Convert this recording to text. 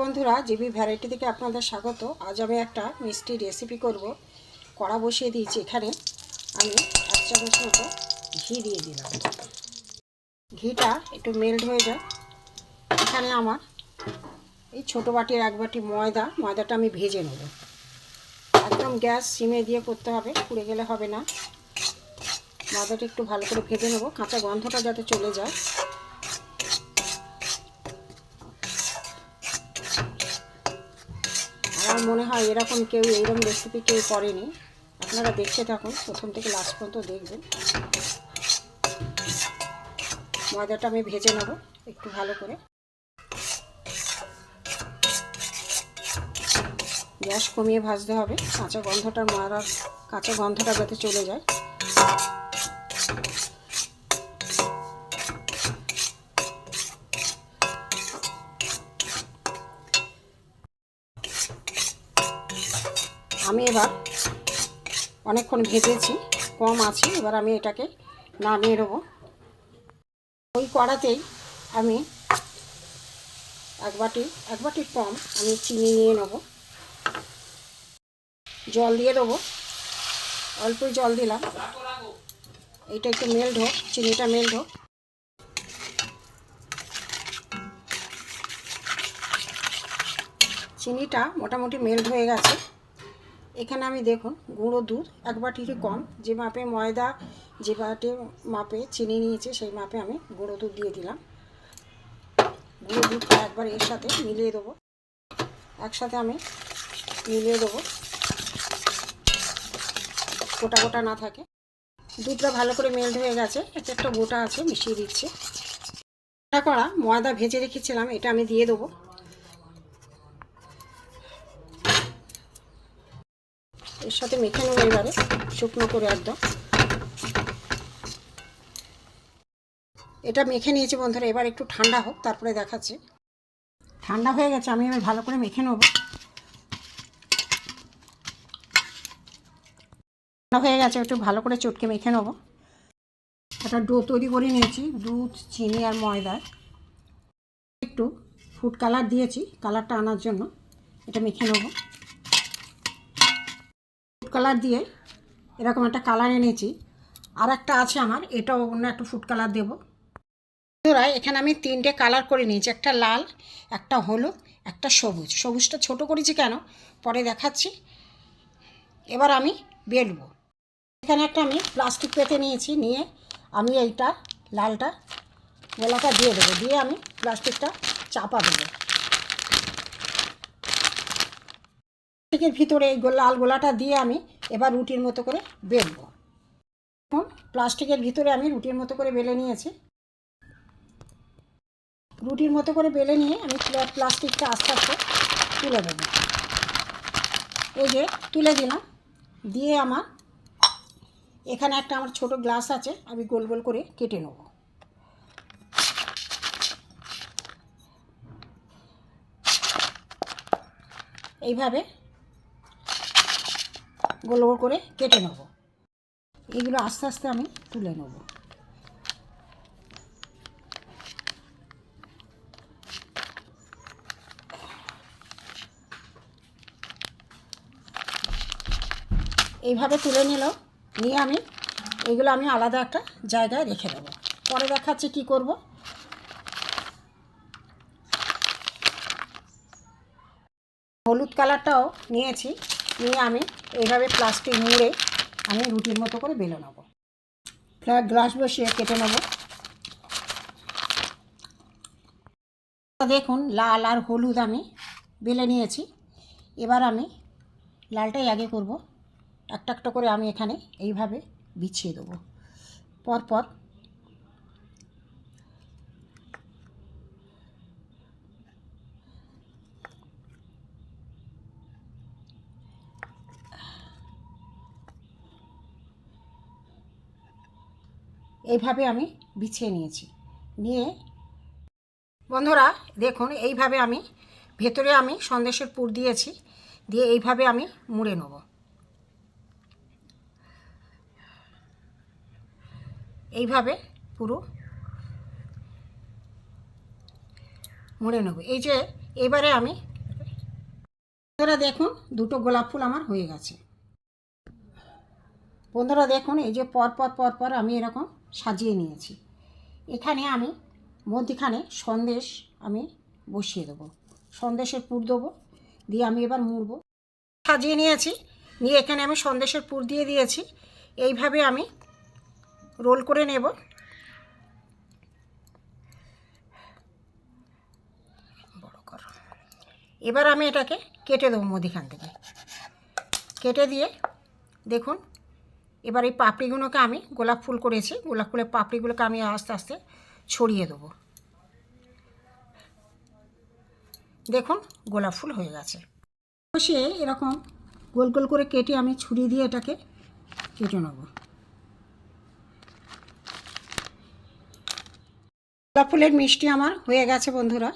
বন্ধুরা, GB variety থেকে আপনাদের স্বাগত। আজ আমি একটা মিষ্টি রেসিপি করব। কড়া বসিয়ে দিয়েছি। এখানে আমি 1 চামচ মতো ঘি দিয়ে দিলাম। ঘিটা একটু মেল্ট হয়ে যায়। এখানে আমার এই ছোটো বাটির 1 বাটি ময়দাটা আমি ভেজে নেব। একদম গ্যাস সিমে দিয়ে করতে হবে, পুড়ে গেলে হবে না। ময়দাটা একটু ভালো করে ভেজে নেব, কাঁচা গন্ধটা যাতে চলে যায়। আমার মনে হয় এরকম রেসিপি কেউ করেনি। আপনারা দেখতে থাকুন, প্রথম থেকে লাস্ট পর্যন্ত দেখবেন। ময়দাটা আমি ভেজে নেব একটু ভালো করে। গ্যাস কমিয়ে ভাজতে হবে, কাঁচা গন্ধটা যাতে চলে যায়। আমি এবার অনেকক্ষণ ভেজেছি, কম আছে। এবার আমি এটাকে নামিয়ে নেব। ওই কড়াতেই আমি এক বাটির কম আমি চিনি নিয়ে নেব। জল দিয়ে দেবো, অল্পই জল দিলাম। এইটা একটু মেল্ট হোক, চিনিটা মেল্ট হোক। চিনিটা মোটামুটি মেল্ট হয়ে গেছে। এখানে আমি দেখুন গুঁড়ো দুধ 1 বাটিরই কম, যে মাপে ময়দা যে মাপে চিনি নিয়েছে সেই মাপে আমি গুঁড়ো দুধ দিয়ে দিলাম। গুঁড়ো দুধটা একবার এর সাথে মিলিয়ে দেবো, একসাথে আমি মিলিয়ে দেবো, গোটা গোটা না থাকে। দুধটা ভালো করে মেল্ট হয়ে গেছে। এটা একটা গোটা আছে, মিশিয়ে দিচ্ছি। করা ময়দা ভেজে রেখেছিলাম, এটা আমি দিয়ে দেবো। এর সাথে মেখে নেবো এবারে শুকনো করে একদম। এটা মেখে নিয়েছি বন্ধুরা, এবার একটু ঠান্ডা হোক, তারপরে দেখাচ্ছি। ঠান্ডা হয়ে গেছে, আমি এবার ভালো করে মেখে নেব। ঠান্ডা হয়ে গেছে, একটু ভালো করে চটকে মেখে নেব। একটা ডো তৈরি করে নিয়েছি দুধ, চিনি আর ময়দায়। একটু ফুড কালার দিয়েছি কালারটা আনার জন্য। এটা মেখে নেব। ফুড কালার দিয়ে এরকম একটা কালার এনেছি। আর একটা আছে আমার, এটাও অন্য একটা ফুড কালার দেবো। এখানে আমি 3টে কালার করে নিয়েছি, একটা লাল, একটা হলুদ, একটা সবুজ। সবুজটা ছোট করেছি কেন পরে দেখাচ্ছি। এবার আমি বেলবো। এখানে একটা আমি প্লাস্টিক পেতে নিয়েছি, নিয়ে আমি এইটা লালটা গোলাটা দিয়ে দেবো, দিয়ে আমি প্লাস্টিকটা চাপা দেবো। প্লাস্টিকের ভিতরে এই লাল গোলাটা দিয়ে আমি এবার রুটির মতো করে বেলবো। এখন প্লাস্টিকের ভিতরে আমি রুটির মতো করে বেলে নিয়েছি। রুটির মতো করে বেলে নিয়ে আমি প্লাস্টিকটা আস্তে আস্তে তুলে দেবো। এই যে তুলে দিলাম, দিয়ে আমার এখানে একটা আমার ছোট গ্লাস আছে, আমি গোল গোল করে কেটে নেব। এইভাবে গোল গোল করে কেটে নেব। এইগুলো আস্তে আস্তে আমি তুলে নেব। এইভাবে তুলে নিয়ে আমি এইগুলো আমি আলাদা একটা জায়গায় রেখে দেবো। পরে দেখাচ্ছি কি করব। হলুদ কালারটাও নিয়েছি, নিয়ে আমি এইভাবে প্লাস্টিক মুড়ে আমি রুটির মতো করে বেলে নেব। গ্লাস বসিয়ে কেটে নেব। দেখুন লাল আর হলুদ আমি বেলে নিয়েছি। এবার আমি লালটাই আগে করব। একটা একটা করে আমি এখানে এইভাবে বিছিয়ে দেবো পরপর। এইভাবে আমি বিছিয়ে নিয়েছি। নিয়ে বন্ধুরা দেখুন এইভাবে আমি ভেতরে আমি সন্দেশের পুর দিয়েছি, দিয়ে এইভাবে আমি মুড়ে নেব। এইভাবে পুরো মুড়ে নেব। এই যে এবারে আমি বন্ধুরা দেখুন দুটো গোলাপ ফুল আমার হয়ে গেছে। বন্ধুরা দেখুন এই যে পর আমি এরকম সাজিয়ে নিয়েছি। এখানে আমি মধ্যখানে সন্দেশ আমি বসিয়ে দেবো, সন্দেশের পুর দেবো, দিয়ে আমি এবার মুড়ব। সাজিয়ে নিয়েছি, নিয়ে এখানে আমি সন্দেশের পুর দিয়ে দিয়েছি। এইভাবে আমি রোল করে নেব। বড় কর। এবার আমি এটাকে কেটে দেবো মধ্যখান থেকে, কেটে দিয়ে দেখুন এবার এই পাপড়িগুলোকে আমি গোলাপ ফুল করেছি, গোলাপ ফুলের পাপড়িগুলোকে আমি আস্তে আস্তে ছড়িয়ে দেবো। দেখুন গোলাপ ফুল হয়ে গেছে। সে এরকম গোল গোল করে কেটে আমি ছুরি দিয়ে এটাকে কেটে নেব। গোলাপ ফুলের মিষ্টি আমার হয়ে গেছে বন্ধুরা।